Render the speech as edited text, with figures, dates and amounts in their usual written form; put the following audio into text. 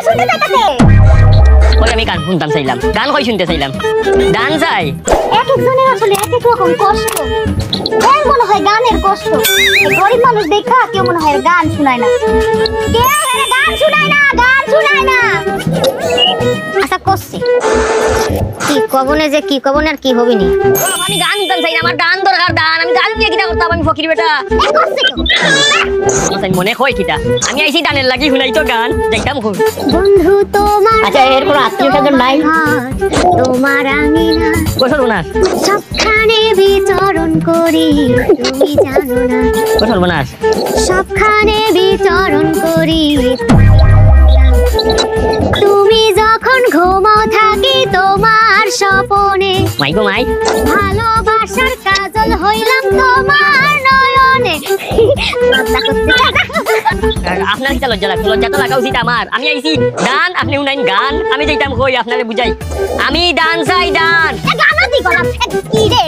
গান শুনতে চাইতাছে ওই আমি গান শুনতাম চাইলাম গান কই শুনতে চাইলাম গান চাই এক একজনের আসলে এক এক রকম কষ্ট এর মনে হয় গানের কষ্ট গরিব মানুষ দেখা কেউ মনে হয় গান শোনায় না কে এর গান শোনায় না আচ্ছা কষ্ট কি কবনে যে কি কবনে আর কি হবিনি আমি গান শুনতাম চাই আমার গান দরকার গান আমি গান নিয়ে কিটা করতাম আমি ফকির বেটা আচ্ছা মনে হয় কিটা আমি আইছি গানের লাগি শুনাই তো গান দেখতাম খুব বন্ধু তোমার আচ্ছা এর কোনো আত্মীয়স্বজন নাই তোমার আমি না কোথাও না সবখানে বিচরণ করি তুমি জানো না কোথাও না সবখানে বিচরণ করি তুমি যখন ঘুমাও থাকি তোমার স্বপনে মাই গো মাই ভালোবাসার কাজল হইলাম তোমার নয়নে আপনার কি লজ্জা লাগছে লজ্জা তো লাগা উচিত আমার আমি আইছি গান আপনি শুনাইন গান আমি যেতাম কই আপনারে বুঝাই আমি ডান চাই ডান গানা দি গলা কি রে